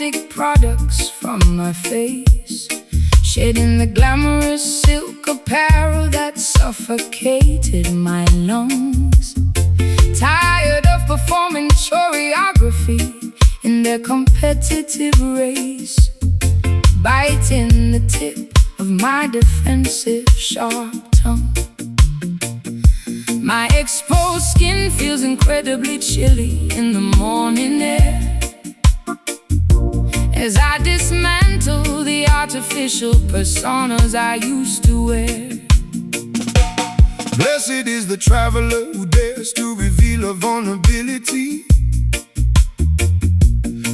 toxic products from my face, shedding the glamorous silk apparel that suffocated my lungs. Tired of performing choreography in their competitive race, biting the tip of my defensive sharp tongue. My exposed skin feels incredibly chilly in the morning air as I dismantle the artificial personas I used to wear. Blessed is the traveler who dares to reveal a vulnerability,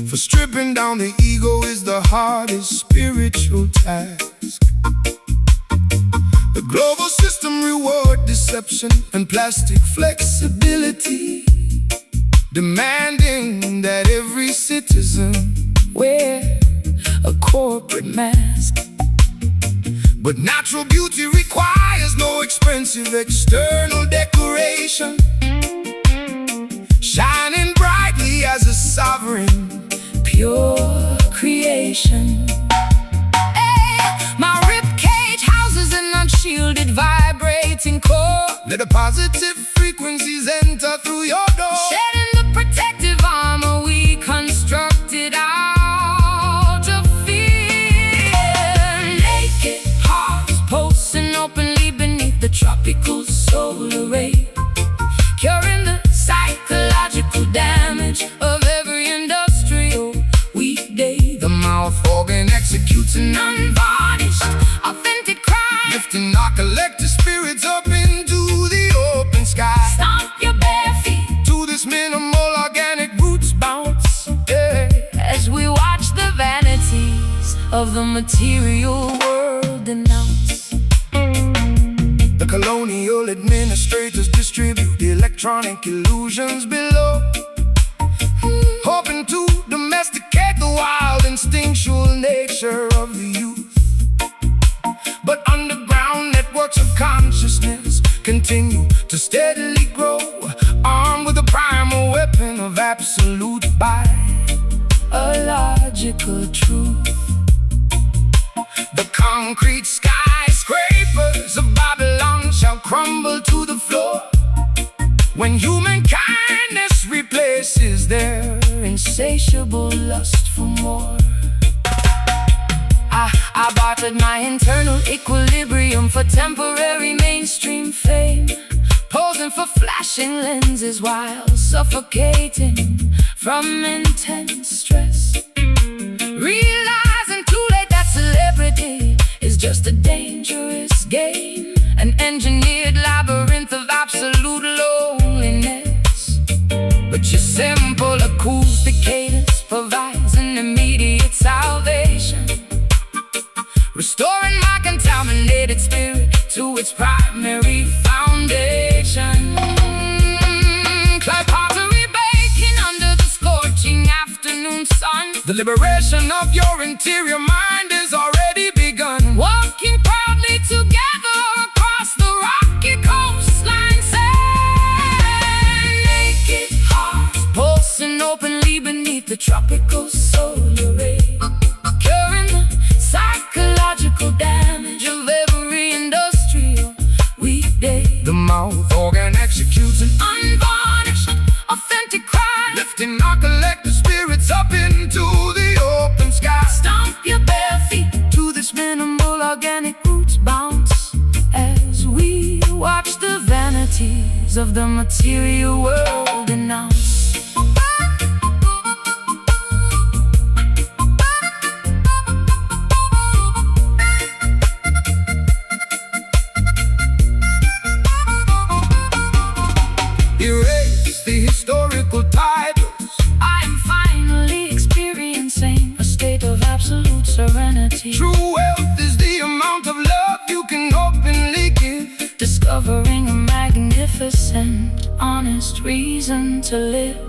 for stripping down the ego is the hardest spiritual task. The global system reward deception and plastic flexibility, demanding that every citizen wear a corporate mask. But natural beauty requires no expensive external decoration, shining brightly as a sovereign, pure creation. My ribcage houses an unshielded, vibrating core. Let the positive frequencies enter through your door, shedding the protective armor we constructed out of fear. Naked hearts pulsing openly beneath the tropical solar ray, curing the psychological damage of every industrial weekday. The mouth organ executes an unvarnished, authentic crime, lifting our collective spirits up into the open sky. Stomp your bare feet to this minimal organic roots bounce, yeah, as we watch the vanities of the material world denounce. The colonial administrators distribute electronic illusions below, hoping to domesticate the wild instinctual nature of the youth. But underground networks of consciousness continue to steadily grow, armed with the primal weapon of absolute biological truth. The concrete skyscrapers of Babylon shall crumble to the floor when human kindness replaces their insatiable lust for more. I bartered my internal equilibrium for temporary mainstream fame, posing for flashing lenses while suffocating from intense stress, realizing too late that celebrity is just a dangerous game, an engineered labyrinth of absolute loneliness. But your simple acoustic cadence provides an immediate salvation, restoring my contaminated spirit to its primary foundation. Clay pottery baking under the scorching afternoon sun, the liberation of your interior mind is already begun. Walking proudly together across the rocky coastline sand, naked hearts pulsing openly beneath the tropical solar ray, curing the psychological damage of every industrial weekday. The mouth organ executes an unvarnished, authentic crime, lifting our collective spirits up into the open sky. Stomp your bare feet to this minimal organic roots bounce as we watch the vanities of the material world denounce. Erase the historical titles. I am finally experiencing a state of absolute serenity. True wealth is the amount of love you can openly give, discovering a magnificent, honest reason to live.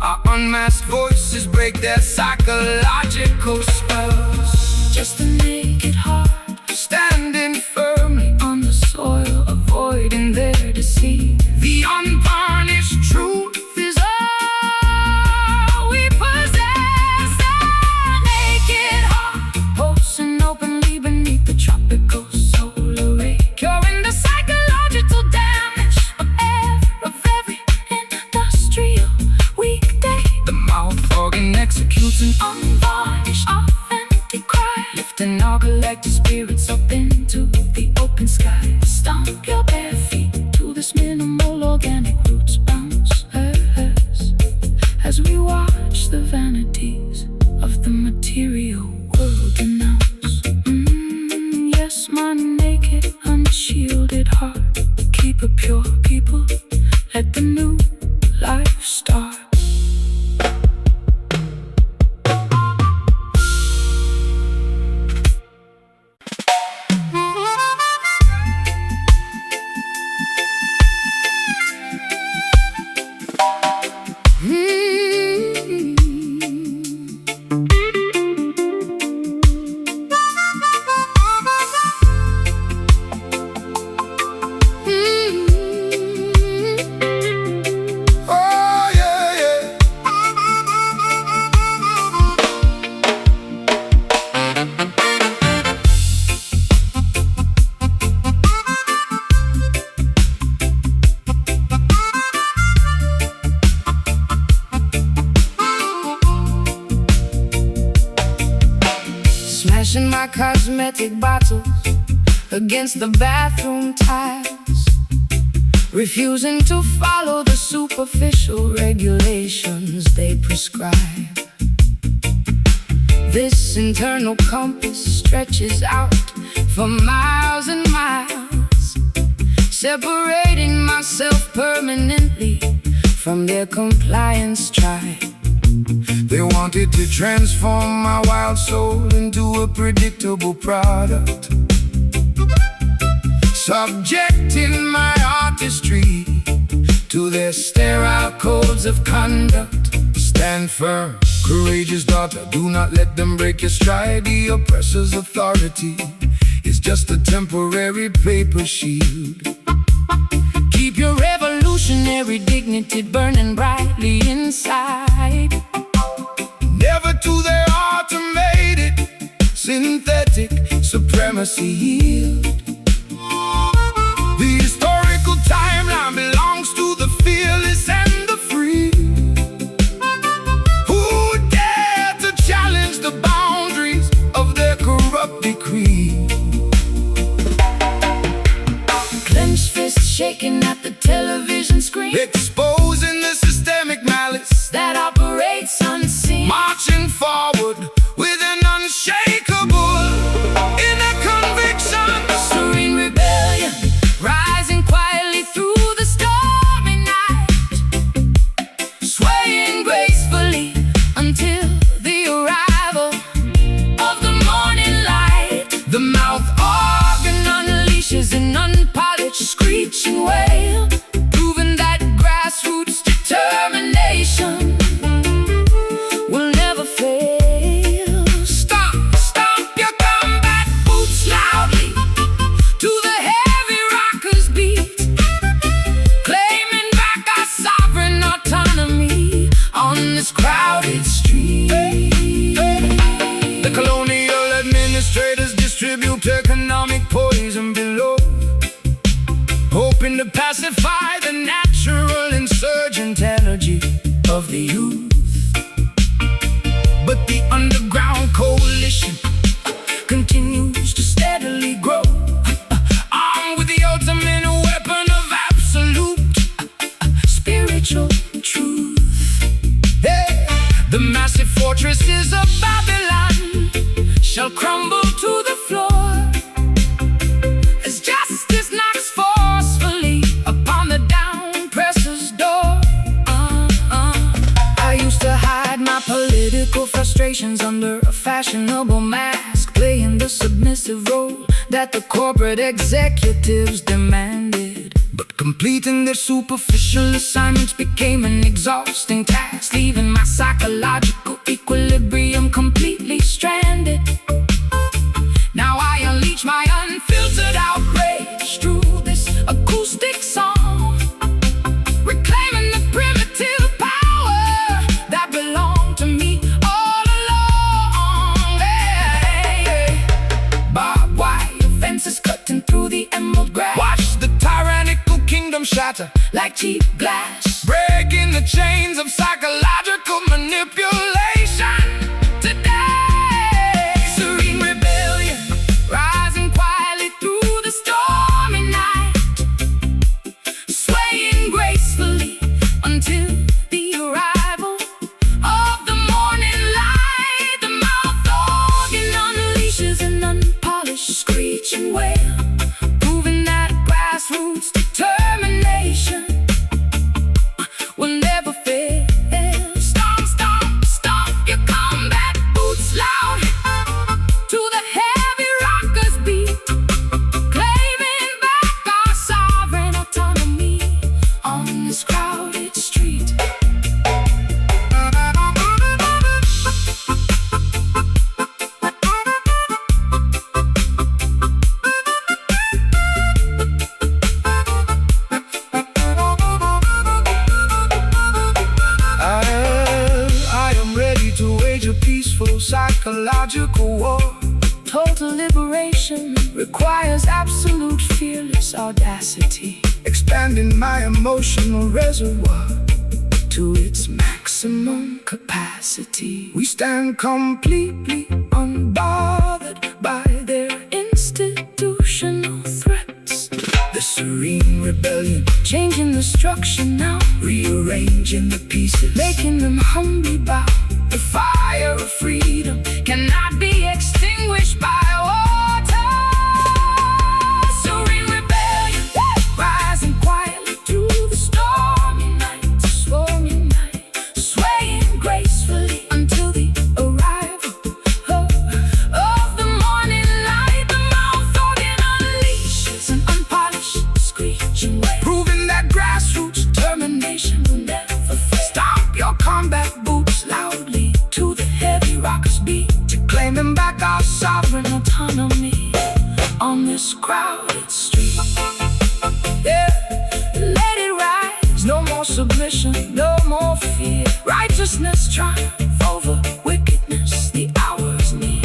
Our unmasked voices break their psychological spells. Just a naked heart standing firmly on the soil, avoiding their deceit. The unvarnished truth is all we possess. an unvarnished, authentic cry, lifting our collective spirits up into the open sky. Stomp your bare feet to this minimal organic roots bounce as we watch the vanities of the material world announce. Yes, my naked, unshielded heart, keep it pure, people, let the new life start. Smashing my cosmetic bottles against the bathroom tiles, refusing to follow the superficial regulations they prescribe. This internal compass stretches out for miles and miles, separating myself permanently from their compliance tribe. They wanted to transform my wild soul into a predictable product, subjecting my artistry to their sterile codes of conduct. Stand firm, courageous daughter, do not let them break your stride. The oppressor's authority is just a temporary paper shield. Keep your revolutionary dignity burning brightly inside. Never to their automated, synthetic supremacy yield. The historical timeline belongs to the fearless and the free, who dare to challenge the boundaries of their corrupt decree. Clenched fists shaking at the television screen, Exposing the systemic malice that operates unseen, marching forward with an unshakable inner conviction. serene rebellion rising quietly through the stormy night, swaying gracefully until the arrival of the morning light. The mouth Organ unleashes an unpolished screeching wail, proving that grassroots determination will never fail. stomp your combat boots loudly To the heavy rockers beat, claiming back our sovereign autonomy on this crowded street. The colonial administrators distribute economic poison below, hoping to pacify the natural insurgent energy of the youth. But the underground coalition continues to steadily grow, armed with the ultimate weapon of absolute Spiritual truth. Hey! The massive fortresses of Babylon Shall crumble to the floor as justice knocks forcefully upon the down-presser's door. I used to hide my political frustrations under a fashionable mask, playing the submissive role that the corporate executives demanded. but completing their superficial assignments became an exhausting task, Leaving my psychological equilibrium completely stranded. Now I unleash my unfiltered outrage through this acoustic song, reclaiming the primitive power that belonged to me all along. Barbed wire fences cutting through the emerald grass, watch the tyrannical kingdom shatter like cheap glass, breaking the chains of psychological manipulation. this crowded street. I am ready to wage a peaceful psychological war. Total liberation requires absolute fearless audacity, Expanding my emotional reservoir to its maximum capacity. We stand completely Unbothered by their institutional threats. the serene rebellion, Changing the structure now, rearranging the pieces, making them humbly bow. the fire of freedom Cannot be extinguished by water. Serene rebellion, rising quietly through the stormy night, swaying gracefully until the arrival of the morning light. The mouth organ unleashes an unpolished screeching wave, proving that grassroots determination will never fail. stomp your combat Boots loudly to the heavy rockers beat, claiming back our sovereign autonomy on this crowded street. yeah. Let it rise, no more submission, no more fear. Righteousness triumph over wickedness, the hour is near.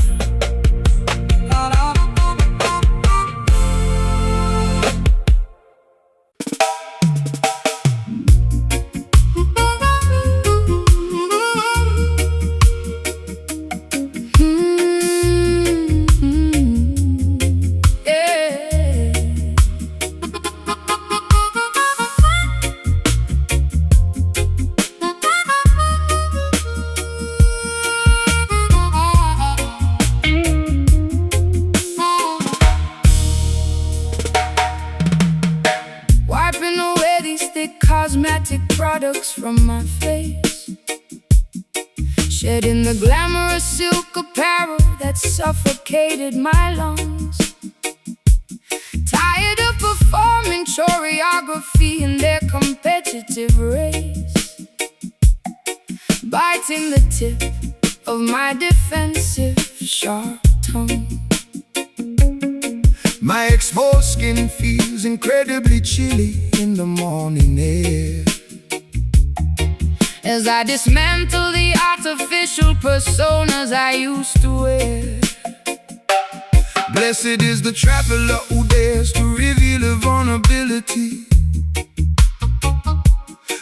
Wiping away these thick cosmetic products from my face, shedding the glamorous silk apparel that suffocated my lungs. Tired of performing choreography in their competitive race, biting the tip of my defensive sharp tongue. My exposed skin feels incredibly chilly in the morning air As I dismantle the artificial personas I used to wear. Blessed is the traveler who dares to reveal a vulnerability.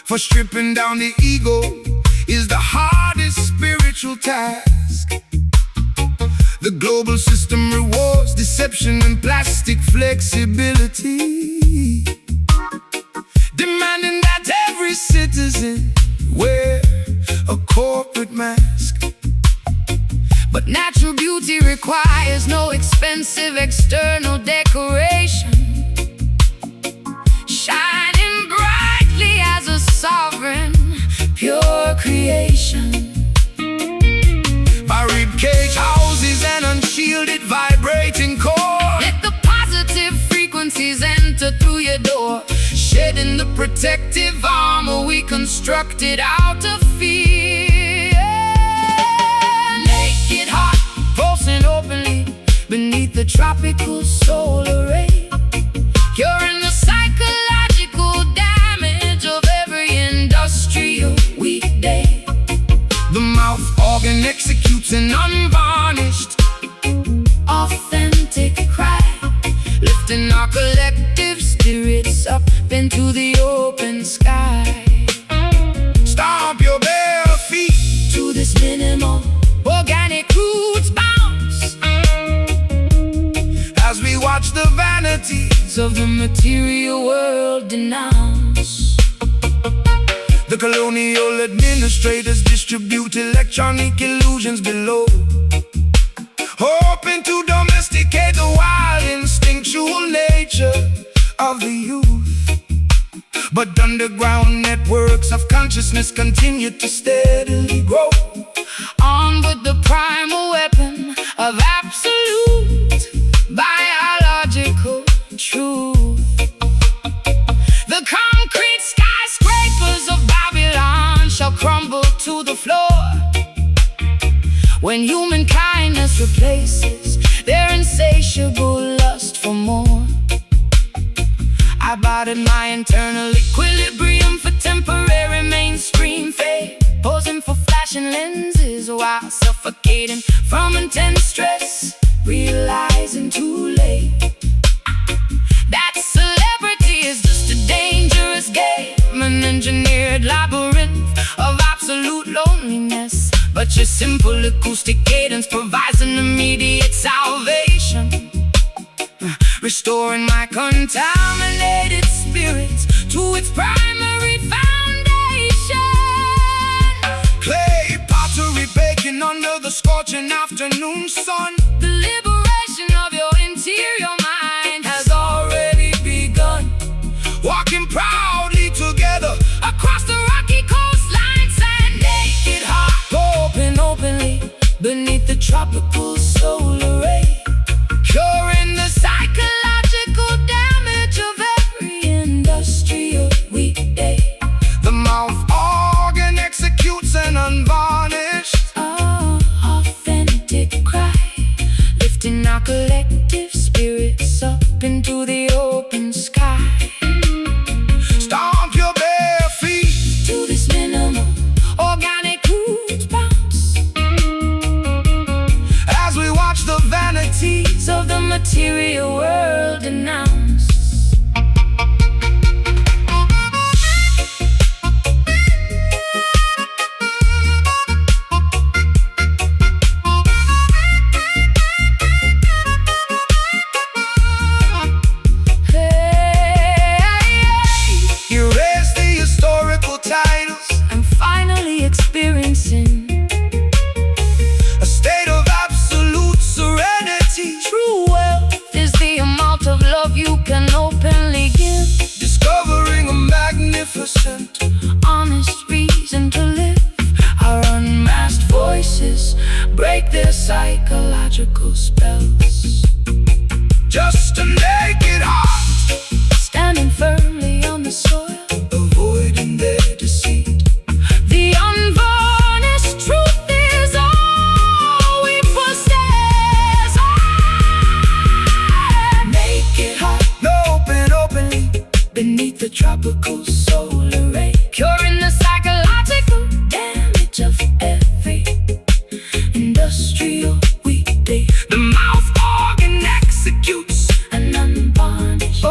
For stripping down the ego is the hardest spiritual task. The global system rewards deception and plastic flexibility, demanding that every citizen wear a corporate mask. But natural beauty requires no expensive external decoration, shining brightly as a sovereign, pure creation. My ribcage houses an unshielded vibrating core. Let the positive frequencies enter through your door, shedding the protective armor we constructed out of fear. Naked heart, pulsing openly beneath the tropical solar ray, curing the psychological damage of every industrial weekday. The mouth organ executes an unvarnished, authentic cry, lifting our collective spirits up into the open sky. stomp your bare feet To this minimal organic roots bounce, as we watch the vanities of the material world denounce. the colonial administrators distribute electronic illusions below, hoping to domesticate the wild instinctual nature of the youth. But underground networks of consciousness continue to steadily grow, Armed with the primal weapon of absolute biological truth. The concrete skyscraper when human kindness replaces their insatiable lust for more. I botted my internal equilibrium for temporary mainstream fame, posing for flashing lenses while suffocating from intense stress, realizing too late that celebrity is just a dangerous game, an engineered labyrinth of absolute loneliness. But your simple acoustic cadence provides an immediate salvation, restoring my contaminated spirits to its primary foundation. Clay pottery baking under the scorching afternoon sun. The liberation of your interior mind has already begun. Walking proudly together across the rocky coastlines and naked heart, openly beneath the tropical solar ray, curing the psychological damage of every industrial weekday. The mouth organ executes an unvarnished, authentic cry, lifting our collective spirits up into the open sky. Stomp your bare feet to this minimal organic roots bounce as we watch the vanities of the material world denounced. Erase the historical titles. I'm finally experiencing a state of absolute serenity. True wealth is the amount of love you can openly give, discovering a magnificent, honest reason to live. Our unmasked voices break their psychological spells. Just a naked heart, standing firmly on the soil, avoiding their deceit. The unvarnished truth is all we possess. Make it hot, openly beneath the tropical solar ray, curing the psychological damage of every industrial weekday. The mouth organ executes an unvarnished,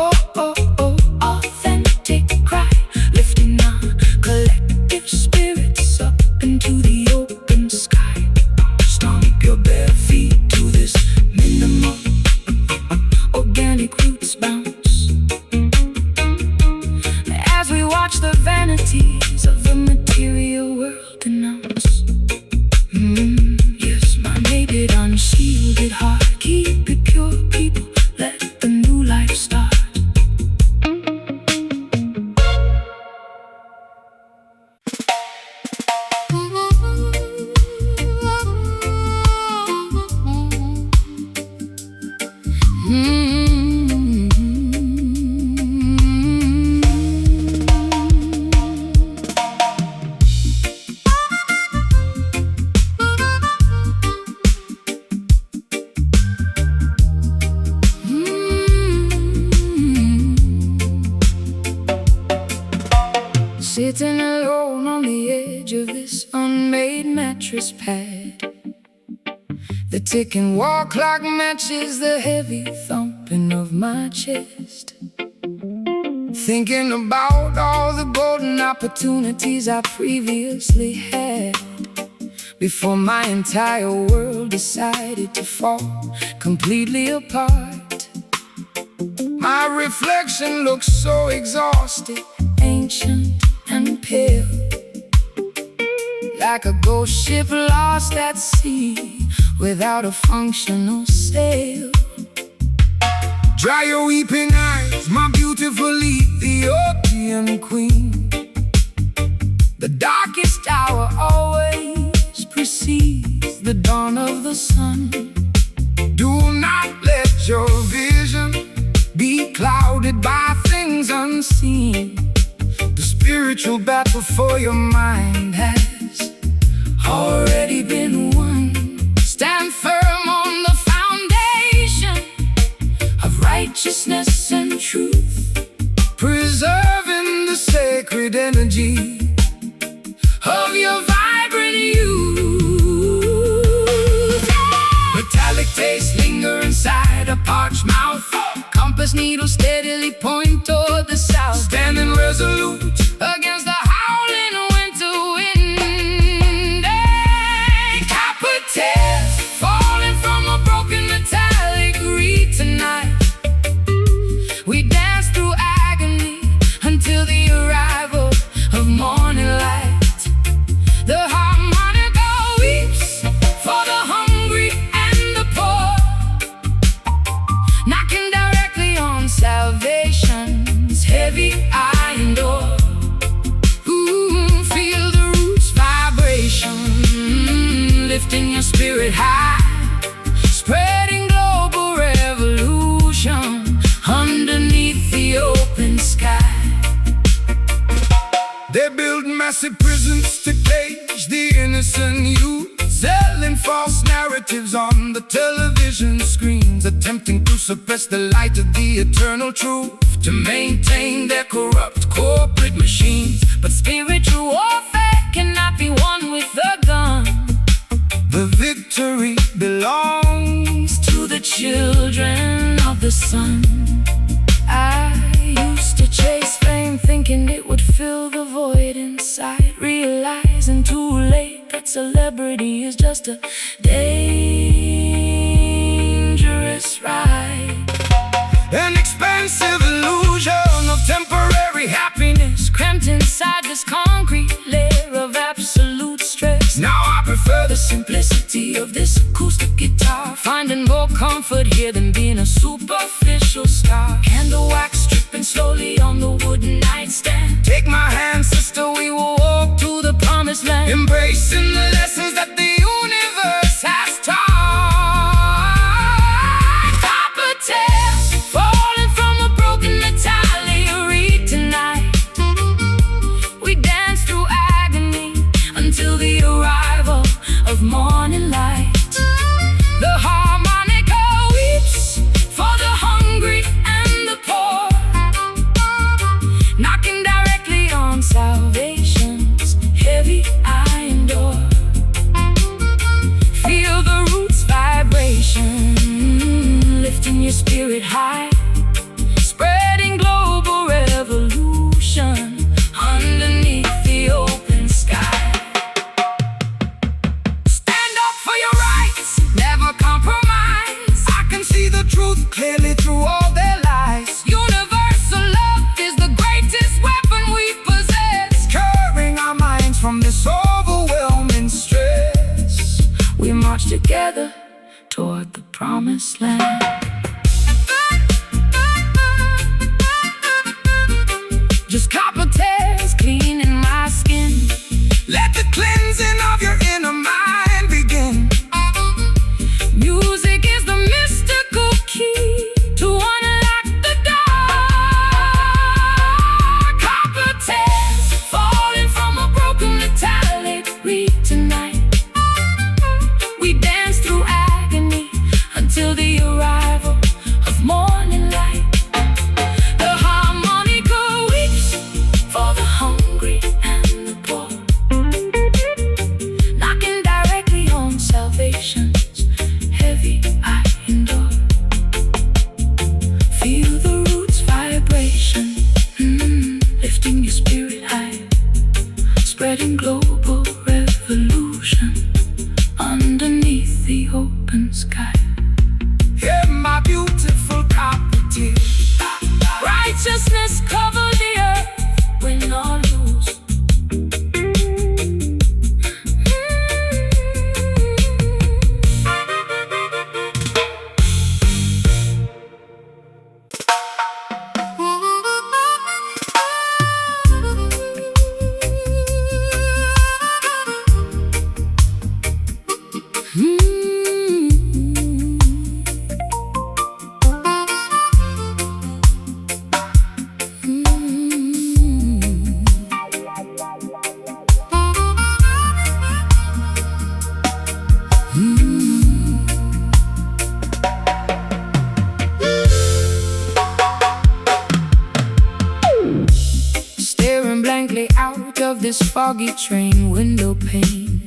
authentic cry, lifting our collective spirits up into the open sky. Stomp your bare feet to this minimal organic roots bounce as we watch the vanities of the material world denounced. Yes, my naked, unshielded heart, keep it pure, people, let the new life start. Sitting alone on the edge of this unmade mattress pad, the ticking wall clock matches the heavy thumping of my chest. Thinking about all the golden opportunities I previously had, before my entire world decided to fall completely apart. My reflection looks so exhausted, ancient and pale, like a ghost ship lost at sea without a functional sail. Dry your weeping eyes, my beautiful Ethiopian queen. The darkest hour always precedes the dawn of the sun. Do not let your vision be clouded by things unseen. The spiritual battle for your mind has already been won. righteousness and truth, preserving the sacred energy of your vibrant youth. Metallic taste linger inside a parched mouth. Compass needles steadily point toward the south. Standing resolute against the howling winter wind. Hey, copper tears falling from a broken metallic reed tonight. We dance through agony until the arrival of morning light. The harmonica weeps for the hungry and the poor, knocking directly on salvation's heavy iron door. Feel the roots vibration, lifting your spirit high, spreading global revolution underneath the open sky. They build massive prisons to cage the innocent youth, selling false narratives on the television screens, attempting to suppress the light of the eternal truth to maintain their corrupt corporate machines. But spiritual warfare cannot be won with a gun. The victory belongs to the children of the sun. I used to chase fame, thinking it would fill the void inside, realizing too late that celebrity is just a dangerous ride. An expensive illusion of temporary happiness, cramped inside this concrete layer of absolute stress. Now I prefer the simplicity of this acoustic guitar, finding more comfort here than being a superficial star. Candle wax dripping slowly on the wooden nightstand. Take my hand, sister, we will walk to the promised land, embracing the lessons that the universe has taught. Copper tears falling from a broken metallic reed tonight. We dance through agony until the arrival of morning light. The harmonica weeps for the hungry and the poor, knocking directly on salvation's heavy iron door. Feel the roots vibration, lifting your spirit high, spreading global revolution underneath the open sky. Stand up for your rights, never compromise. I can see the truth clearly through all their lies. Universal love is the greatest weapon we possess, curing our minds from this overwhelming stress. We march together toward the promised land. Just copper tears cleaning my skin. Let the cleansing of your inner mind begin. Music is the mystical key to unlock the door. Copper tears falling from a broken metallic reed tonight. We dance through agony until the arrival of morning light. The harmonica weeps for the hungry and the poor, knocking directly on salvation's heavy iron door. Feel the roots vibration, lifting your spirit high, spreading global revolution underneath the open sky. Hear my beautiful copper tears. Righteousness cover the earth, win or lose. out of this foggy train window pane,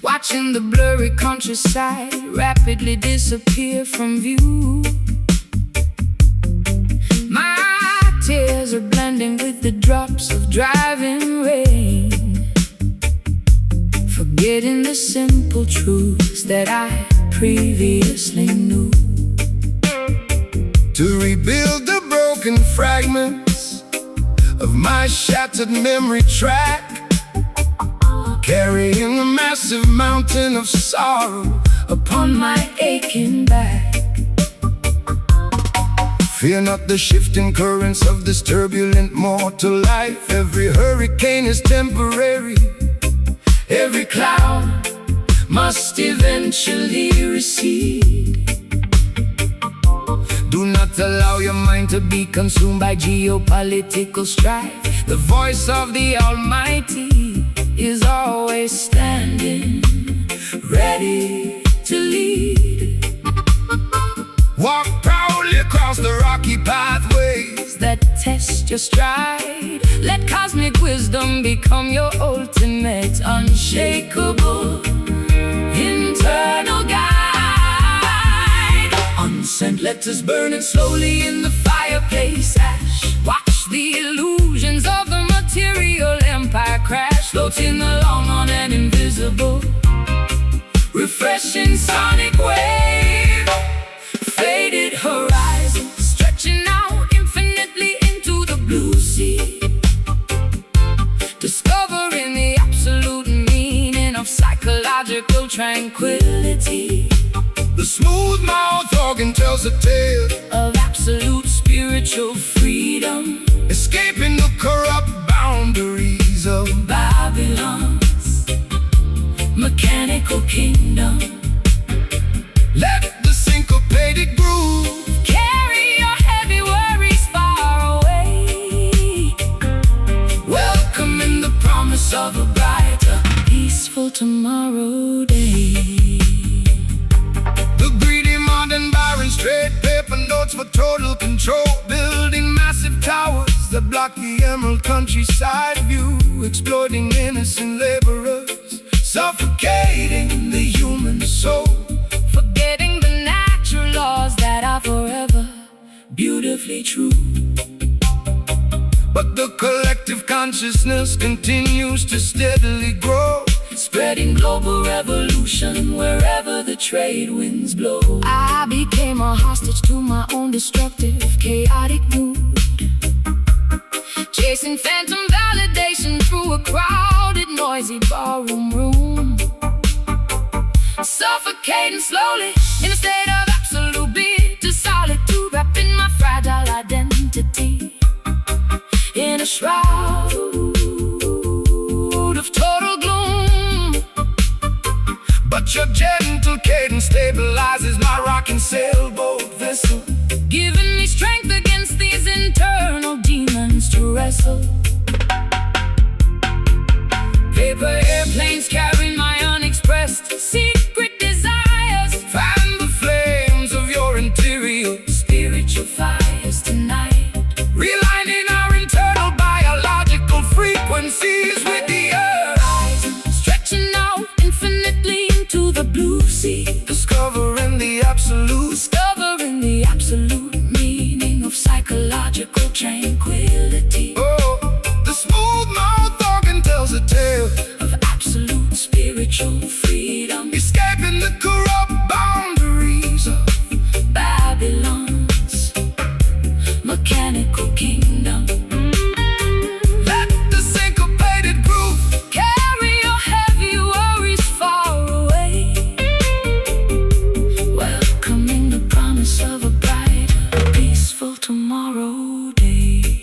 watching the blurry countryside rapidly disappear from view. My tears are blending with the drops of driving rain, forgetting the simple truths that I previously knew. To rebuild the broken fragments of my shattered memory track, carrying a massive mountain of sorrow upon my aching back. Fear not the shifting currents of this turbulent mortal life. Every hurricane is temporary, every cloud must eventually recede. Do not allow your mind to be consumed by geopolitical strife. The voice of the Almighty is always standing, ready to lead. Walk proudly across the rocky pathways that test your stride. Let cosmic wisdom become your ultimate, unshakable, internal guide. Unsent letters burning slowly in the fireplace ash. Watch the illusions of the material empire crash, floating along on an invisible, refreshing sonic wave. Faded horizon stretching out infinitely into the blue sea, discovering the absolute meaning of psychological tranquility. The smooth mouth organ tells a tale of absolute spiritual freedom, escaping the corrupt boundaries of Babylon's mechanical kingdom. Let the syncopated groove carry your heavy worries far away, welcoming the promise of a brighter, peaceful tomorrow day. The greedy modern barons trade paper notes for total control, building massive towers that block the emerald countryside view, exploiting innocent laborers, suffocating the human soul, forgetting the natural laws that are forever beautifully true. But the collective consciousness continues to steadily grow, spreading global revolution wherever the trade winds blow. I became a hostage to my own destructive, chaotic mood, chasing phantom validation through a crowded, noisy ballroom room, suffocating slowly in a state of absolute bitter solitude, wrapping my fragile identity in a shroud of total gloom. But your gentle cadence stabilizes my rocking sailboat vessel, giving me strength against these internal demons to wrestle. Paper airplanes carrying my unexpressed secret desires, fan the flames of your interior spiritual fires tonight, realigning our internal biological frequencies with the earth, stretching out infinitely into the blue sea, discovering the absolute meaning of psychological tranquility. Oh, the smooth mouth organ tells a tale of absolute spiritual freedom, escaping the corrupt boundaries of Babylon's mechanical kingdom. Let the syncopated groove carry your heavy worries far away, welcoming the promise of a brighter, peaceful tomorrow day.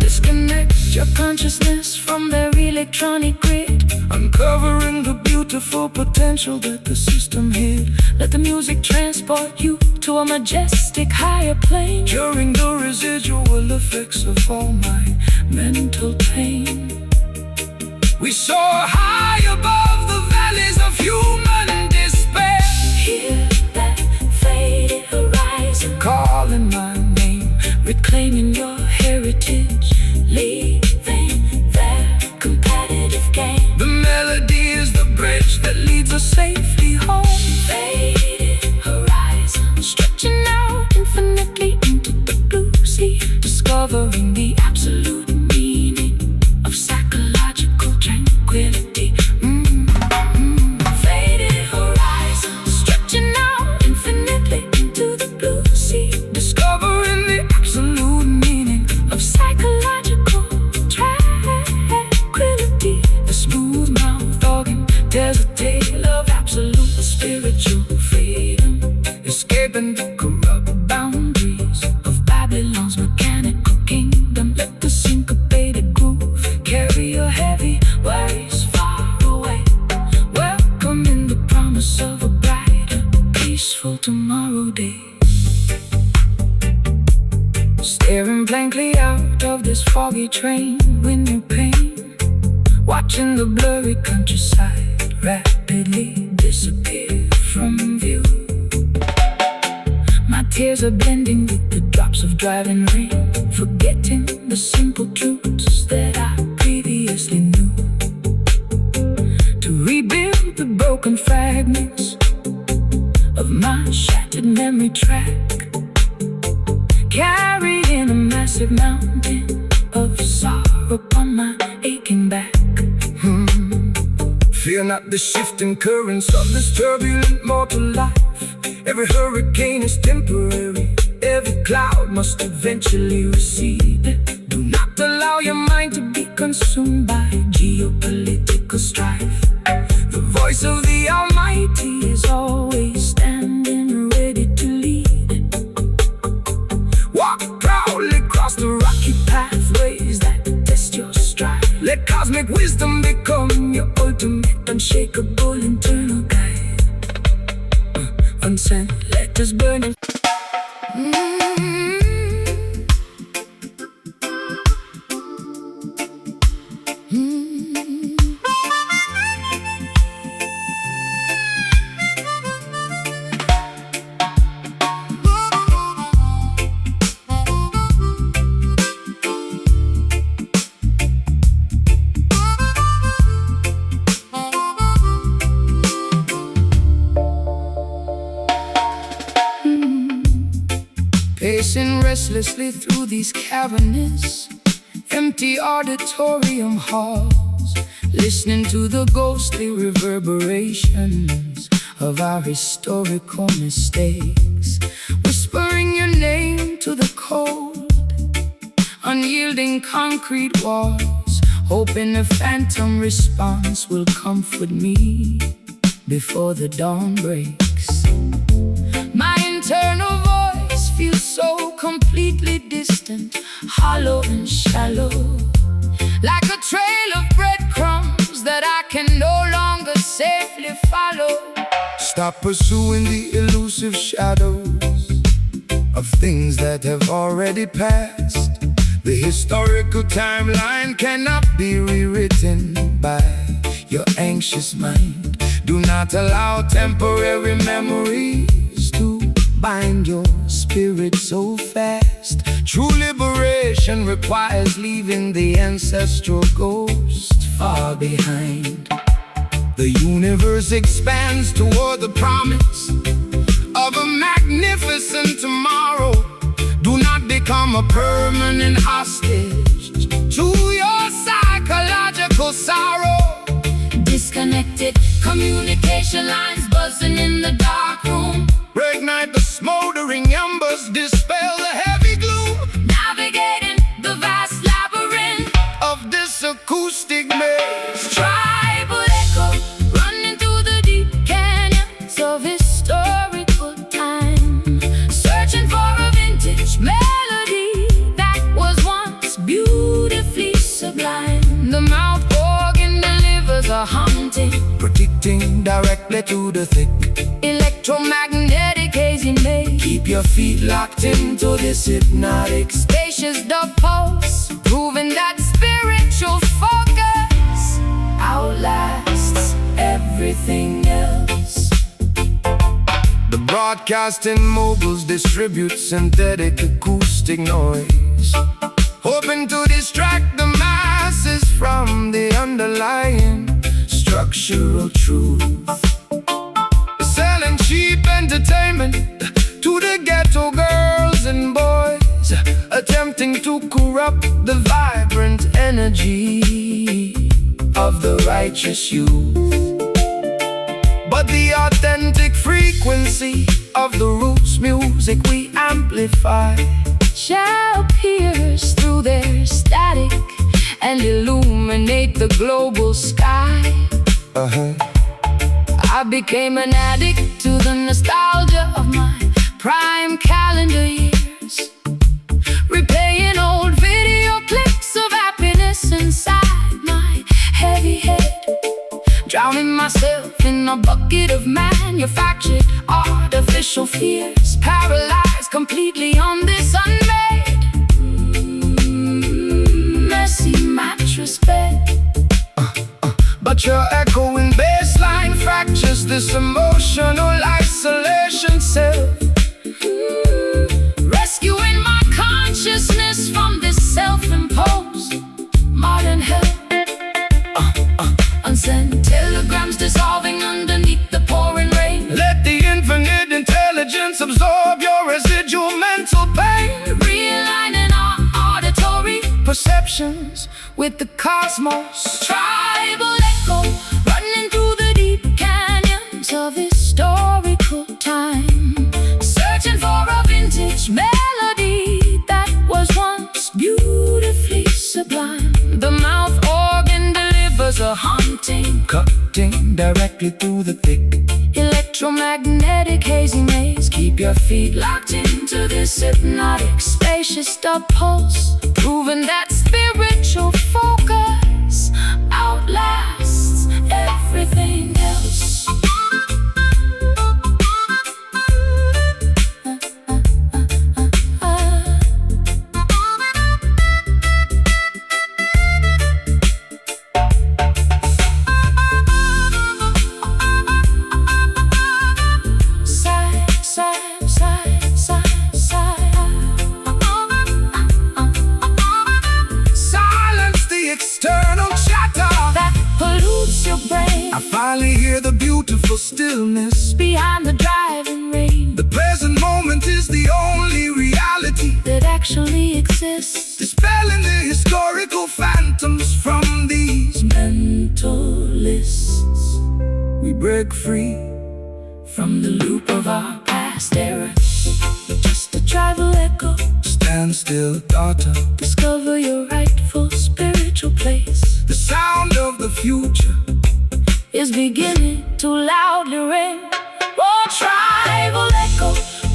Disconnect your consciousness from their electronic grid, uncovering the beautiful potential that the system hid. Let the music transport you to a majestic higher plane, Curing the residual effects of all my mental pain. We soar high above the valleys of human despair, Hear that faded horizon calling my name, reclaiming your heritage, leaving their competitive game. The melody is the bridge that leads us safely home. Faded horizon, stretching out infinitely into the blue sea, discovering the absolute meaning of psychological tranquility. Faded horizon, stretching out infinitely into the blue sea, Discovering the absolute meaning of psychological tranquility. The smooth mouth organ There's a tale of absolute spiritual freedom, escaping the corrupt boundaries of Babylon's mechanical kingdom. Let the syncopated groove carry your heavy worries far away, welcoming the promise of a brighter, peaceful tomorrow day. Staring blankly out of this foggy train, window pane, watching the blurry countryside rapidly disappear from view. My tears are blending with the drops of driving rain, forgetting the simple truths that I previously knew. To rebuild the broken fragments of my shattered memory track, carrying a massive mountain of sorrow upon my aching back. Fear not the shifting currents of this turbulent mortal life. Every hurricane is temporary, every cloud must eventually recede. Do not allow your mind to be consumed by geopolitical strife. The voice of the Almighty is always standing ready to lead. Walk proudly across the rocky pathways that test your stride. Let cosmic wisdom become your ultimate, unshakable internal guide. Unsent letters burning. Pacing restlessly through these cavernous, empty auditorium halls, listening to the ghostly reverberations of our historical mistakes, whispering your name to the cold, unyielding concrete walls, hoping a phantom response will comfort me before the dawn breaks. My internal voice feels so completely distant, hollow and shallow, like a trail of breadcrumbs that I can no longer safely follow. Stop pursuing the elusive shadows of things that have already passed. The historical timeline cannot be rewritten by your anxious mind. Do not allow temporary memories to bind your spirit so fast. True liberation requires leaving the ancestral ghost far behind. The universe expands toward the promise of a magnificent tomorrow. Do not become a permanent hostage to your psychological sorrow. Disconnected communication lines buzzing in the dark room. Reignite the smoldering embers, dispel the heavy gloom. Navigating the vast labyrinth of this acoustic maze. Tribal echo running through the deep canyons of historical time, searching for a vintage melody that was once beautifully sublime. The mouth organ delivers a hum cutting directly to the thick electromagnetic hazy maze. Keep your feet locked into this hypnotic Spacious dub pulse, proving that spiritual focus outlasts everything else. The broadcasting moguls distribute synthetic acoustic noise, hoping to distract the masses from the underlying structural truth. Selling cheap entertainment to the ghetto girls and boys, attempting to corrupt the vibrant energy of the righteous youth. But the authentic frequency of the roots music we amplify shall pierce through their static and illuminate the global sky. I became an addict to the nostalgia of my prime calendar years, replaying old video clips of happiness inside my heavy head, drowning myself in a bucket of manufactured artificial fears, paralyzed completely on this unmade messy mattress bed. But your echoing bassline fractures this emotional isolation self, rescuing my consciousness from this self-imposed modern hell. Unsent telegrams dissolving underneath the pouring rain. Let the infinite intelligence absorb your residual mental pain, Realigning our auditory perceptions with the cosmos. Tribal echo running through the deep canyons of historical time, searching for a vintage melody that was once beautifully sublime. The mouth organ delivers a haunting, cutting directly through the thick electromagnetic hazy maze. Keep your feet locked into this hypnotic spacious dub pulse, proving that spiritual focus outlasts everything else. I finally hear the beautiful stillness Behind the driving rain, the present moment is the only reality that actually exists, dispelling the historical phantoms from these mental lists. We break free from the loop of our past eras. Just a tribal echo. Stand still, daughter. Discover your rightful spiritual place. The sound of the future is beginning to loudly ring. Oh, tribal echo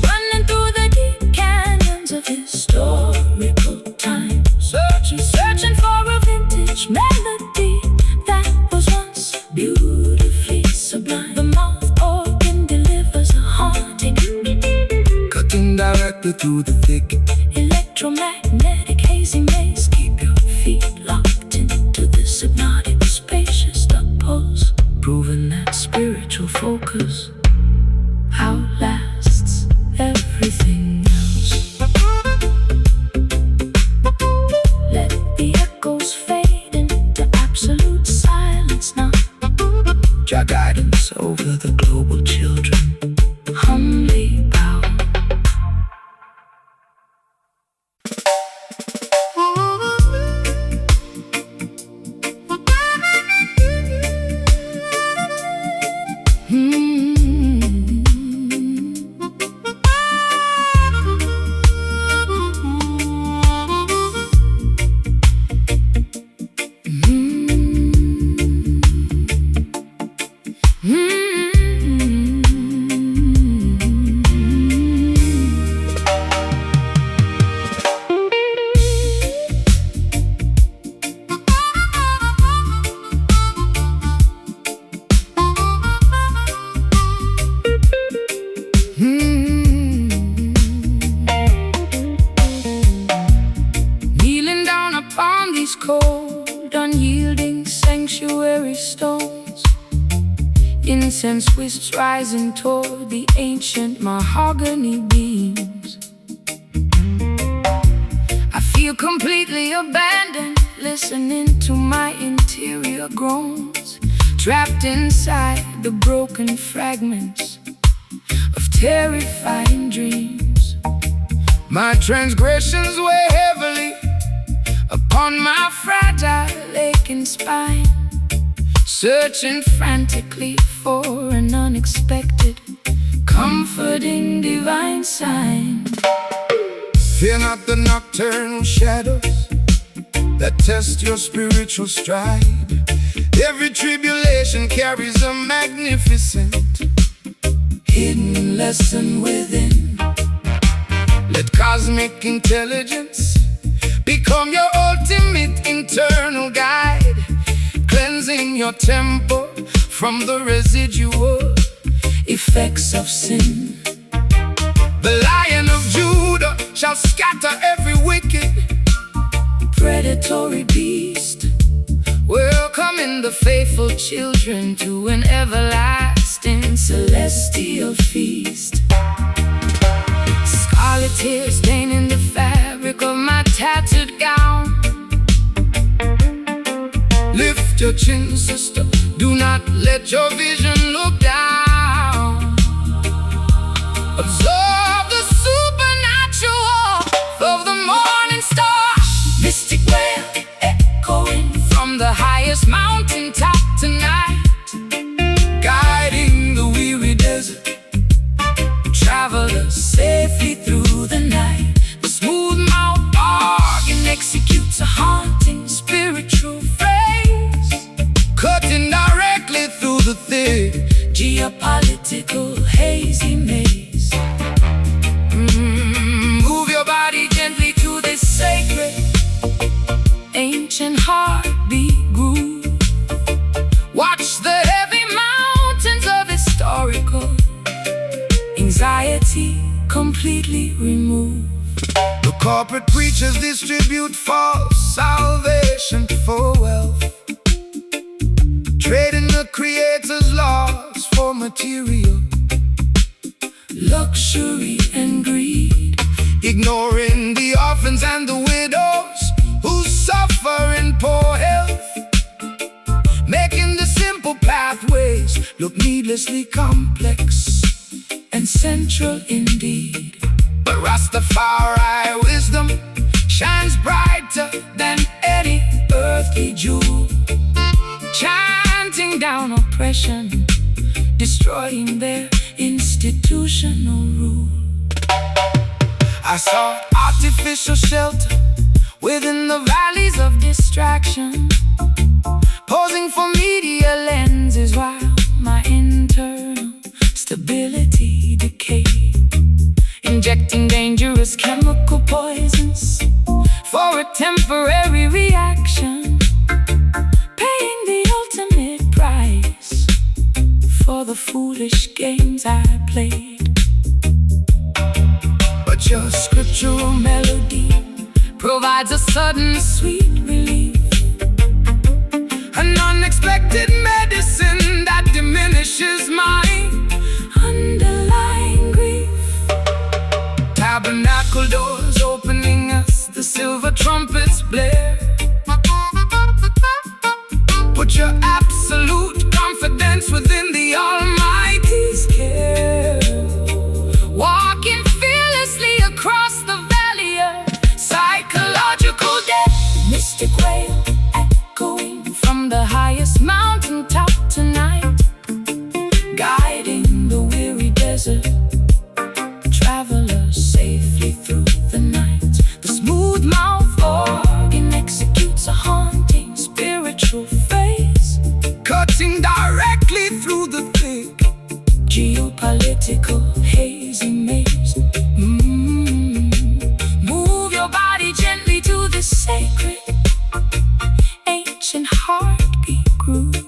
running through the deep canyons of historical time, searching for a vintage melody that was once beautifully sublime. The mouth organ delivers a haunting, cutting directly through the thick electromagnetic hazy maze. Keep your feet locked into this hypnotic spacious dub pulse, proving that spiritual focus outlasts everything else. Let the echoes fade into absolute silence now. your guidance over the global children. Humbly bow. cold, unyielding sanctuary stones. Incense wisps rising toward the ancient mahogany beams. I feel completely abandoned, listening to my interior groans, trapped inside the broken fragments of terrifying dreams. My transgressions weigh heavily upon my fragile aching spine, searching frantically for an unexpected, comforting divine sign. Fear not the nocturnal shadows that test your spiritual stride. Every tribulation carries a magnificent hidden lesson within. Let cosmic intelligence become your ultimate internal guide, cleansing your temple from the residual effects of sin. The Lion of Judah shall scatter every wicked, predatory beast, welcoming the faithful children to an everlasting celestial feast. Scarlet tears staining the fabric of my tattered gown. Lift your chin, sister, do not let your vision look down. Absorb the supernatural of the morning star, mystic wail echoing from the highest mountaintop tonight, guiding the weary desert travelers safely through the night. The smooth mouth organ executes a haunting spiritual phrase, cutting directly through the thick geopolitical hazy maze. Move your body gently to this sacred ancient heartbeat groove. Watch the heavy mountains of historical anxiety completely removed. The corporate preachers distribute false salvation for wealth, trading the Creator's laws for material luxury and greed, ignoring the orphans and the widows who suffer in poor health, making the simple pathways look needlessly complex and central indeed. But Rastafari wisdom shines brighter than any earthly jewel, chanting down oppression, destroying their institutional rule. I saw artificial shelter within the valleys of distraction, posing for media lenses while my internal stability decayed, injecting dangerous chemical poisons for a temporary reaction, paying the ultimate price for the foolish games I played. But your scriptural melody provides a sudden sweet relief, an unexpected medicine that diminishes my underlying grief. Tabernacle doors opening as the silver trumpets blare. Put your absolute confidence within the Almighty's care, walking fearlessly across the valley of psychological death. Mystic wail echoing from the highest mountaintop tonight, guiding the weary desert travelers safely through the night. The smooth mouth organ executes a haunting spiritual phrase, cutting directly through the thick geopolitical hazy maze. Move your body gently to this sacred ancient heartbeat groove.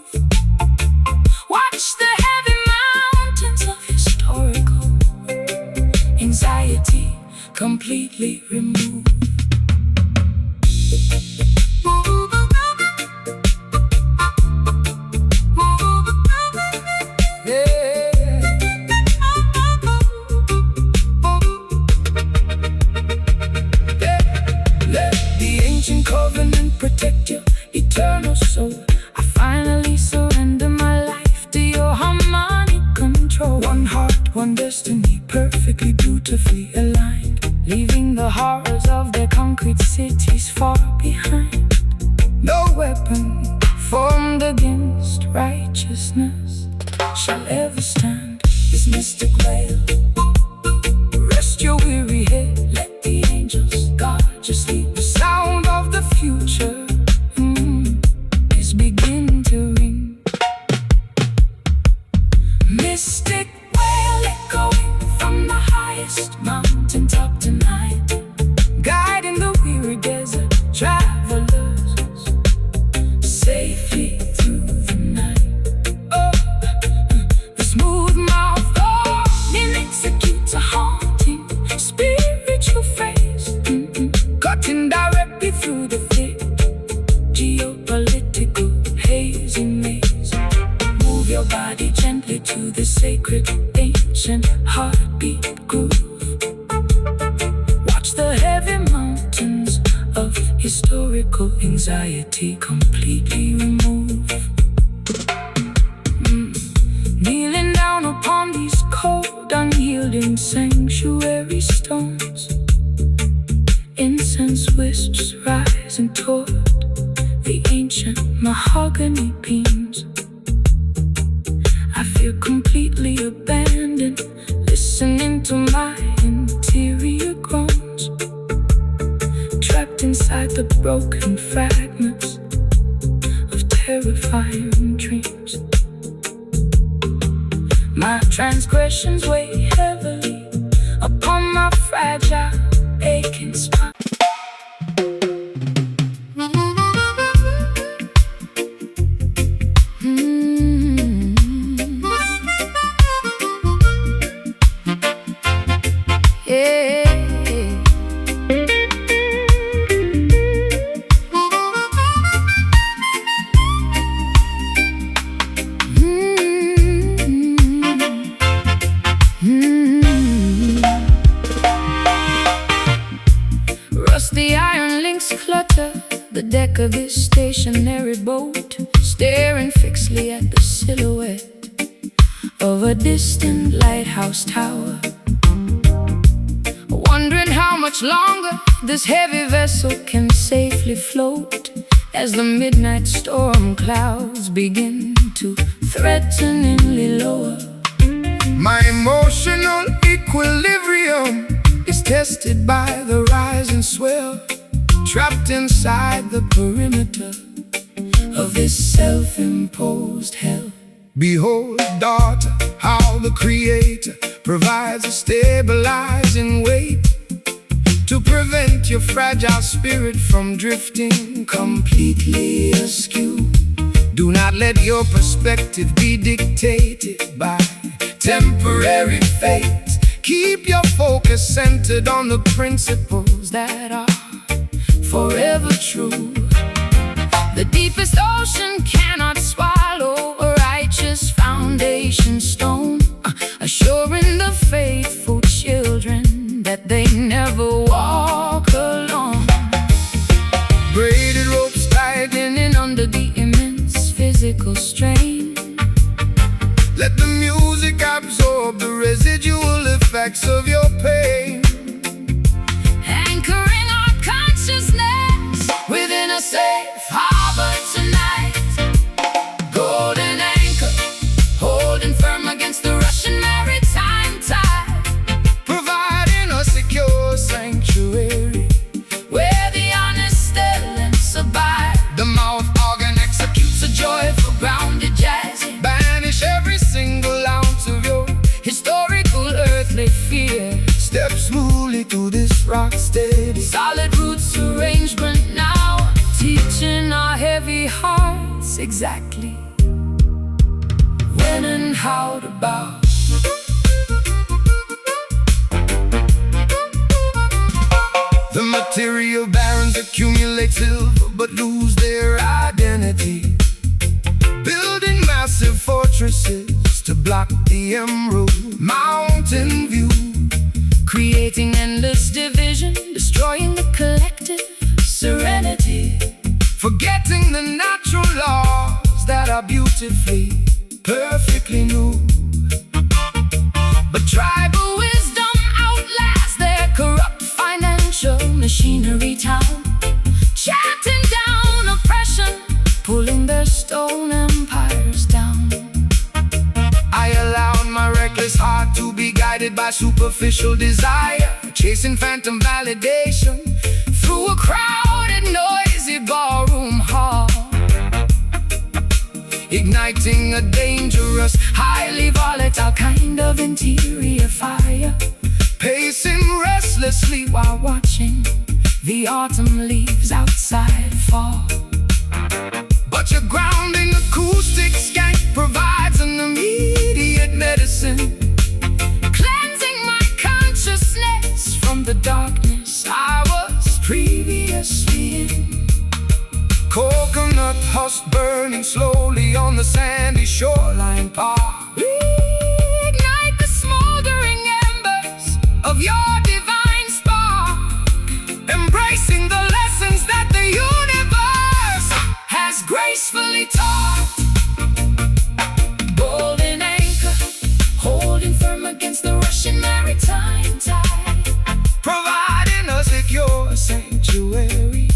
eternal soul. I finally surrender my life to your harmonic control. One heart, one destiny, perfectly, beautifully aligned, leaving the horrors of their concrete cities far behind. No weapon formed against righteousness shall ever stand. This mystic veil, rest your weary head, let the angels guard your sleep. The sound of the future is beginning to ring. Mystic wail echoing from the highest mountaintop tonight, guiding the weary desert travelers safely through the night. Oh, the smooth mouth organ executes a haunting spiritual phrase, cutting directly through the thick geopolitical hazy maze. Move your body gently to the sacred ancient heartbeat groove. Watch the heavy mountains of historical anxiety completely remove. Kneeling down upon these cold, unyielding sanctuary stones, incense wisps rising toward the ancient mahogany beams. I feel completely abandoned, listening to my interior groans, trapped inside the broken fragments of terrifying dreams. My transgressions weigh heavily upon my fragile, aching spine. Rusty iron links clutter the deck of this stationary boat, staring fixedly at the silhouette of a distant lighthouse tower, wondering how much longer this heavy vessel can safely float as the midnight storm clouds begin to threateningly lower. My emotional equilibrium is tested by the rise and swell, trapped inside the perimeter of this self-imposed hell. Behold, daughter, how the Creator provides a stabilizing weight to prevent your fragile spirit from drifting completely askew. Do not let your perspective be dictated by temporary fate. Keep your focus centered on the principles that are forever true. The deepest ocean cannot swallow a righteous foundation stone, assuring the faithful children that they never walk alone. Braided ropes tightening under the immense physical strain. Let the music absorb the residual effects of your pain, anchoring our consciousness within a safe harbor tonight. Golden anchor, holding firm against the Russian maritime tide, providing a secure sanctuary where the honest elements abide. The mouth organ executes a joyful, grounded jazz, banish every single ounce of your historical earthly fear. Step smoothly through this rock steady, solid roots arrangement now, teaching our heavy hearts exactly when and how to bow. The material barons accumulate silver but lose their identity, building massive fortresses to block the emerald mountain view, creating endless division, destroying the collective serenity, forgetting the natural expressively, perfectly new. But tribal wisdom outlasts their corrupt financial machinery town, chatting down oppression, pulling their stone empires down. I allowed my reckless heart to be guided by superficial desire, chasing phantom validation through a crowded, noisy ballroom hall, igniting a dangerous, highly volatile kind of interior fire, pacing restlessly while watching the autumn leaves outside fall. But your grounding acoustic skank provides an immediate medicine, cleansing my consciousness from the darkness I was previously in. Coconut husk burning slowly on the sandy shoreline park, reignite the smoldering embers of your divine spark, embracing the lessons that the universe has gracefully taught. Golden anchor, holding firm against the rushing maritime tide, providing a secure sanctuary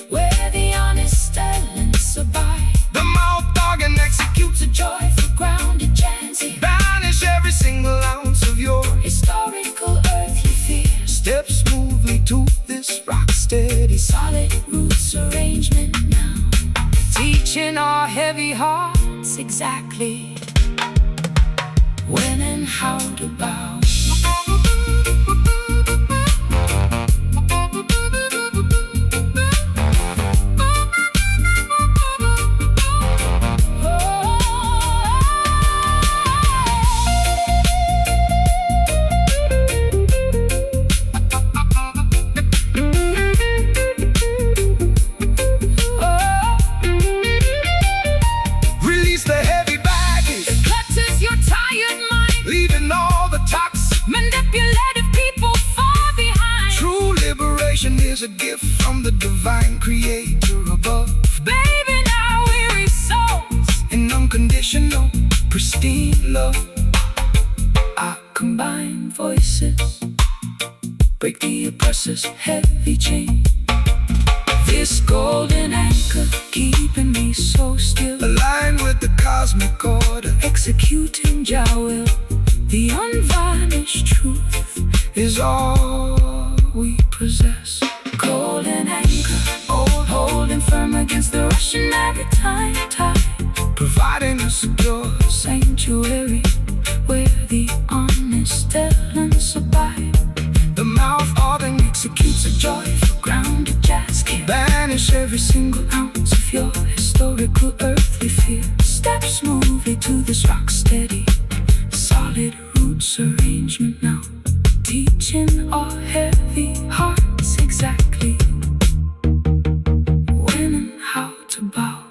where the honest elements abide. The mouth organ executes a joyful, grounded chancy, banish every single ounce of your historical earthly fear. Step smoothly to this rock-steady, solid roots arrangement now, teaching our heavy hearts exactly when and how to bow. Is a gift from the divine creator above, bathing our weary souls in unconditional, pristine love. Our combined voices break the oppressor's heavy chain. This golden anchor keeping me so still, aligned with the cosmic order, executing Jah will. The unvarnished truth is all we possess. Golden anchor, holding firm against the rushing maritime tide, providing a secure sanctuary where the honest elements abide. The mouth organ executes a joyful, grounded jazz kit, banish every single ounce of your historical earthly fear. Step smoothly to this rock-steady, solid roots arrangement now, teaching our heavy hearts exactly when and how to bow.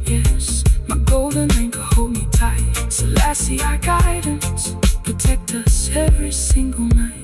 Yes, my golden anchor, hold me tight. Selassie, our guidance, protect us every single night.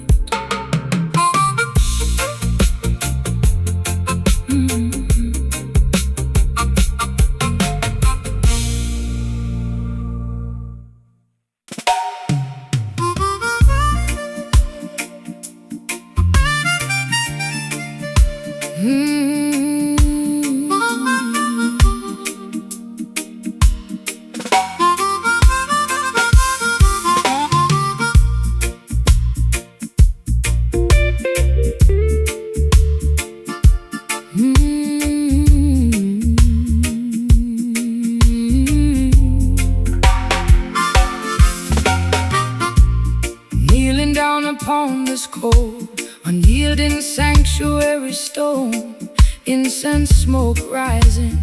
Upon this cold, unyielding sanctuary stone, incense smoke rising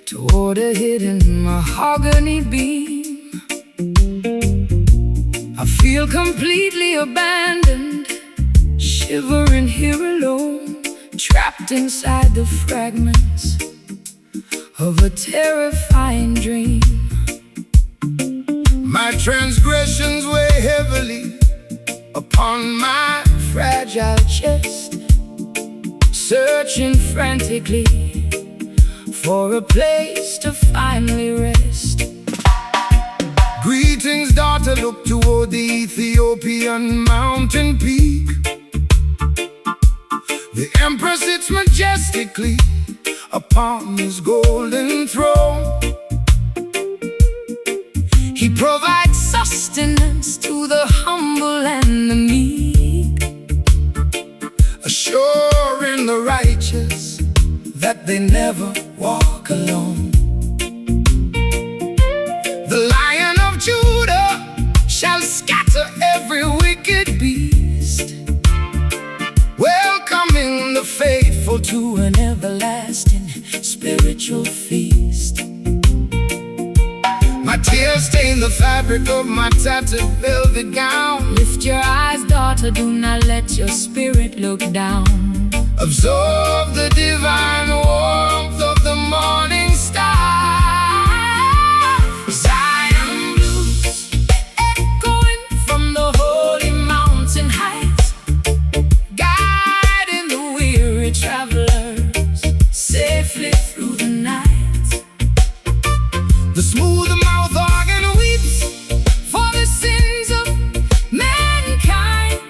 toward a hidden mahogany beam. I feel completely abandoned, shivering here alone, trapped inside the fragments of a terrifying dream. My transgressions weigh heavily upon my fragile chest, searching frantically for a place to finally rest. Greetings, daughter, look toward the Ethiopian mountain peak. The emperor sits majestically upon his golden throne. He provides sustenance to the humble and the meek, assuring the righteous that they never walk alone. The Lion of Judah shall scatter every wicked beast, welcoming the faithful to an everlasting spiritual feast. My tears stain the fabric of my tattered velvet gown. Lift your eyes, daughter, do not let your spirit look down. Absorb the divine warmth of the morning star. Zion blues, echoing from the holy mountain heights, guiding the weary travelers safely through the night. The smooth mouth organ weeps for the sins of mankind,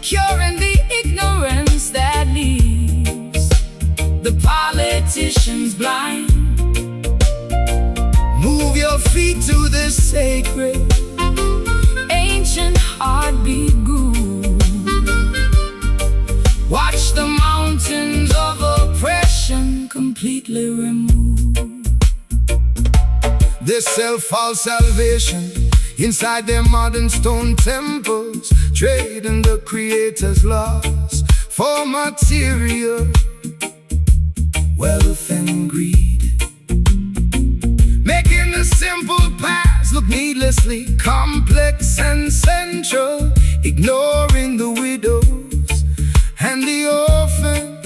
curing the ignorance that leaves the politicians blind. Move your feet to the sacred, ancient heartbeat groove. Watch the mountains of oppression completely removed. They sell false salvation inside their modern stone temples, trading the Creator's laws for material wealth and greed, making the simple paths look needlessly complex and central, ignoring the widows and the orphan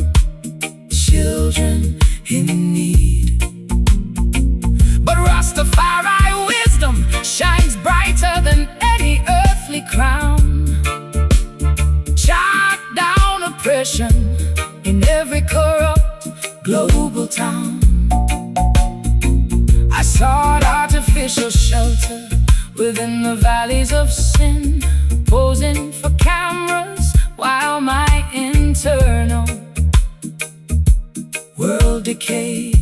children in need. But Rastafari wisdom shines brighter than any earthly crown. Chop down oppression in every corrupt global town. I sought artificial shelter within the valleys of sin, posing for cameras while my internal world decayed.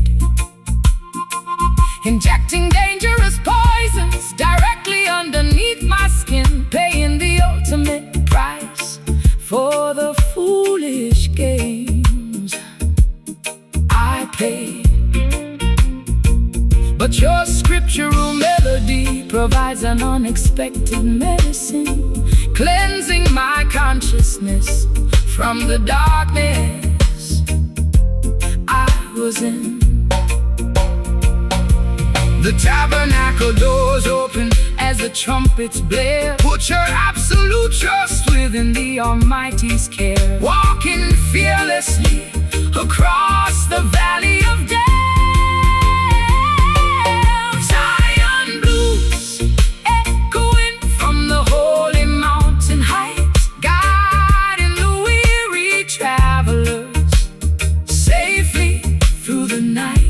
Injecting dangerous poisons directly underneath my skin, paying the ultimate price for the foolish games I paid. But your scriptural melody provides an unexpected medicine, cleansing my consciousness from the darkness I was in. The tabernacle doors open as the trumpets blare. Put your absolute trust within the Almighty's care, walking fearlessly across the valley of death. Zion blues, echoing from the holy mountain heights, guiding the weary travelers safely through the night.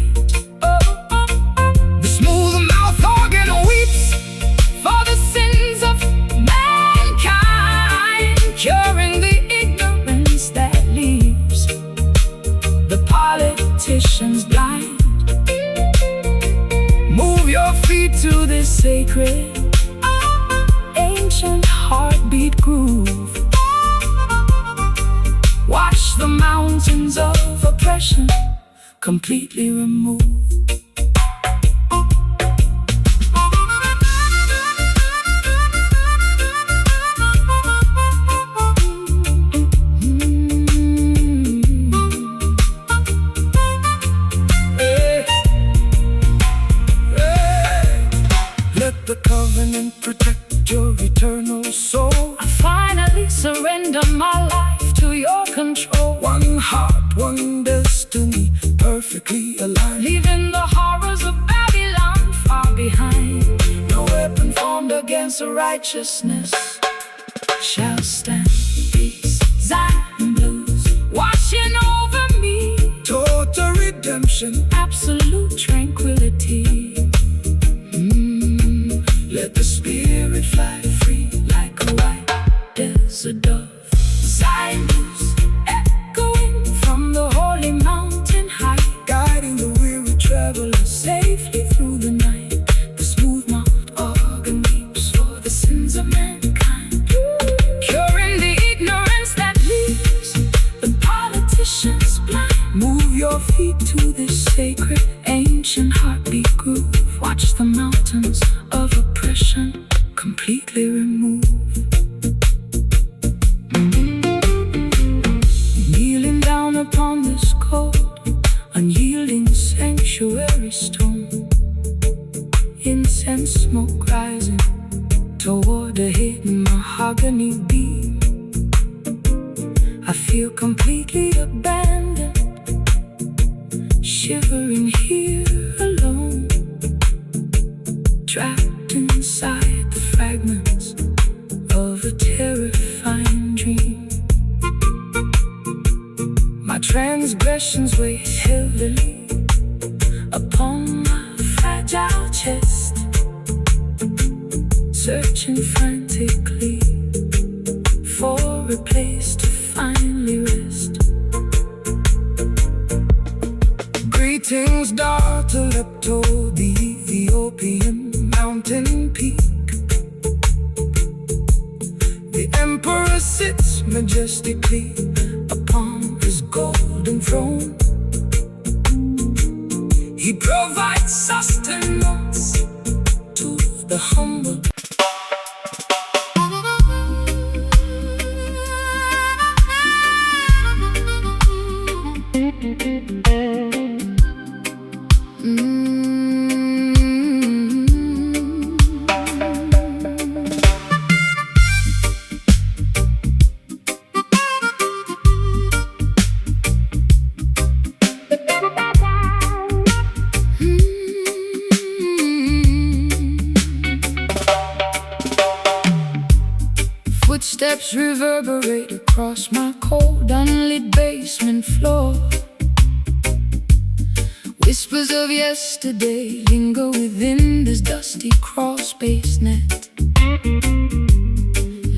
Curing the ignorance that leaves the politicians blind. Move your feet to this sacred, ancient heartbeat groove. Watch the mountains of oppression completely removed. The covenant protect your eternal soul. I finally surrender my life to your control. One heart, one destiny, perfectly aligned, leaving the horrors of Babylon far behind. No weapon formed against righteousness shall stand. Peace, Zion blues, washing over me. Total redemption. redemption, absolute tranquility. Let the spirit fly free like a white desert dove. Silence echoing from the holy mountain high, Guiding the weary traveler safely through the night. The smooth-mouthed organ weeps for the sins of mankind, curing the ignorance that leaves the politicians blind. Move your feet To this sacred, ancient heartbeat groove. Watch the mountains of oppression completely remove. Kneeling down upon this cold, unyielding sanctuary stone, incense smoke rising toward a hidden mahogany beam. I feel completely abandoned, shivering here alone, trapped inside the fragments of a terrifying dream. My transgressions weigh heavily upon my fragile chest, searching frantically for a place to finally rest. Greetings, daughter Lepto, the Ethiopian mountain peak. The emperor sits majestically upon his golden throne. He provides sustenance to the humble. Footsteps reverberate across my cold, unlit basement floor. Whispers of yesterday linger within this dusty crawl space net,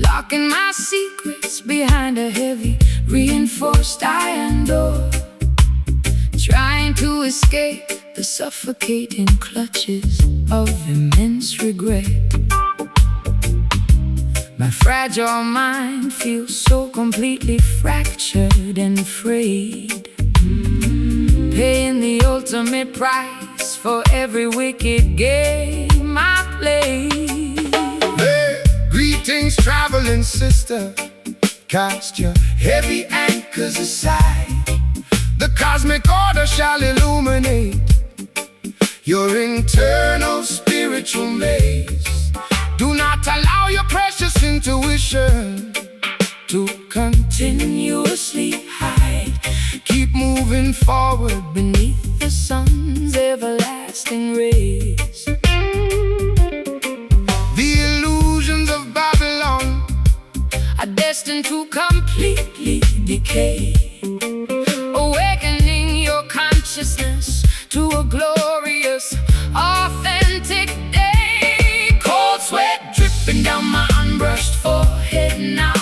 locking my secrets behind a heavy, reinforced iron door, trying to escape the suffocating clutches of immense regret. My fragile mind feels so completely fractured and frayed, paying the ultimate price for every wicked game I played. Hey, greetings, traveling sister. Cast your heavy anchors aside. The cosmic order shall illuminate your internal spiritual maze. Do not allow your precious intuition to continuously hide. Keep moving forward beneath the sun's everlasting rays. The illusions of Babylon are destined to completely decay, awakening your consciousness to a glorious, authentic day. Cold sweat dripping down my unbrushed forehead now.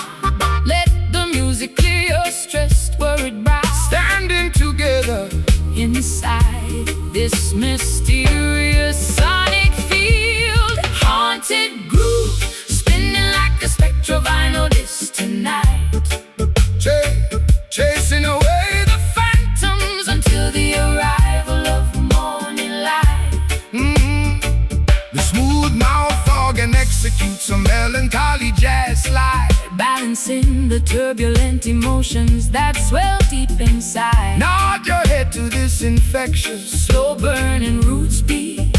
Let the music clear your stressed, worried brow. standing together Inside this mysterious sonic field, haunted groove, spinning like a spectral vinyl disc tonight, chasing away the phantoms until the arrival of morning light. the smooth mouth organ executes a melancholy jazz slide. Balancing the turbulent emotions that swell deep inside. Nod your head to this infectious Slow burning roots beat,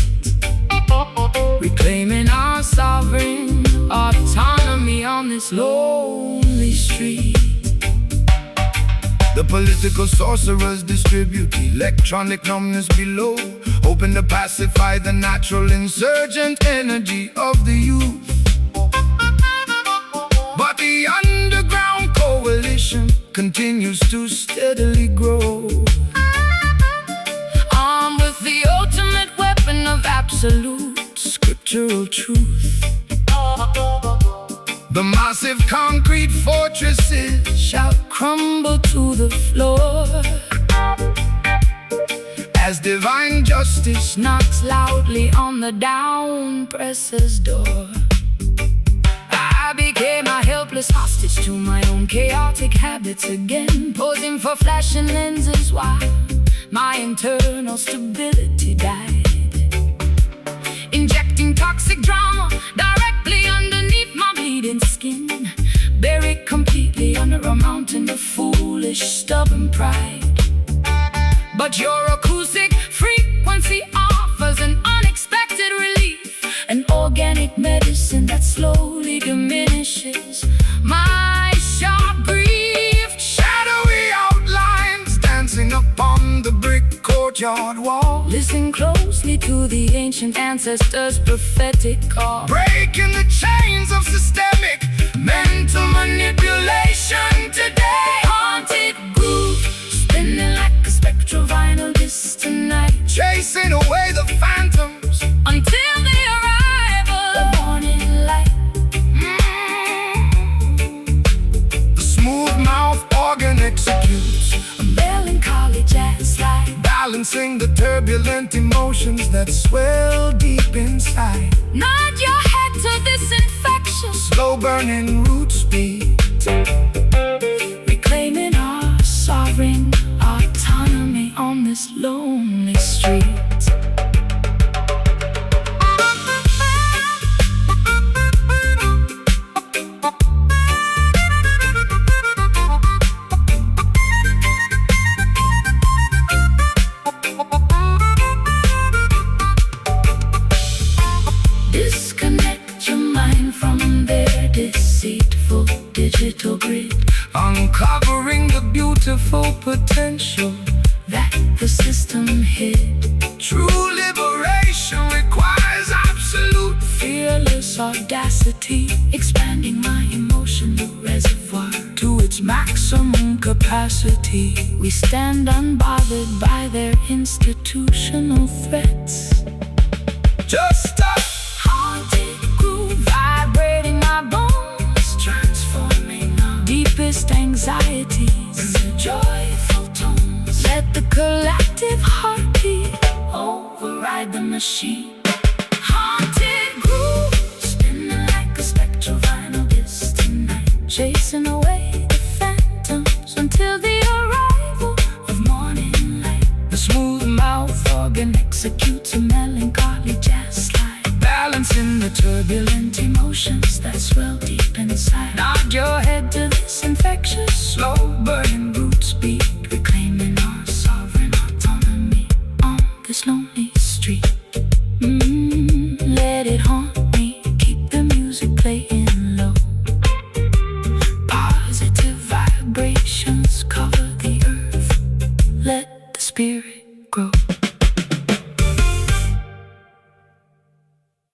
reclaiming our sovereign autonomy on this lonely street. The political sorcerers distribute electronic numbness below, hoping to pacify the natural insurgent energy of the youth. But the underground coalition continues to steadily grow, as divine justice knocks loudly on the down presses door. I became a helpless hostage to my own chaotic habits again, posing for flashing lenses while my internal stability died. Injecting toxic drama directly underneath my bleeding skin, buried completely under a mountain of foolish, stubborn pride. But your acoustic frequency offers an unexpected relief, an organic medicine that slowly diminishes my sharp grief. Shadowy outlines dancing upon the brick courtyard wall. Listen closely to the ancient ancestors' prophetic call, breaking the chains of systemic mental manipulation today. Haunted groove, spinning like a spectral vinyl disc tonight, chasing away the phantoms until the arrival of morning light. The smooth mouth organ executes a melancholy jazz slide, balancing the turbulent emotions that swell deep inside. Nod your head to this infectious, slow burning roots beat, reclaiming our sovereign autonomy on this lonely street. Disconnect your mind from their deceitful digital grid, uncovering the beautiful potential that the system hid. True liberation requires absolute fearless audacity, expanding my emotional reservoir to its maximum capacity. We stand unbothered by their institutional threats. Just a haunted groove vibrating my bones, transforming our deepest anxieties into joyful tones. Let the collective heartbeat override the machine. Haunted groove, spinning like a spectral vinyl disc tonight, chasing away the phantoms until the arrival of morning light. The smooth mouth organ executes a melancholy jazz slide, balancing the turbulent emotions that swell deep inside. Nod your head to this infectious, slow burning roots beat, reclaiming our sovereign autonomy on this lonely street.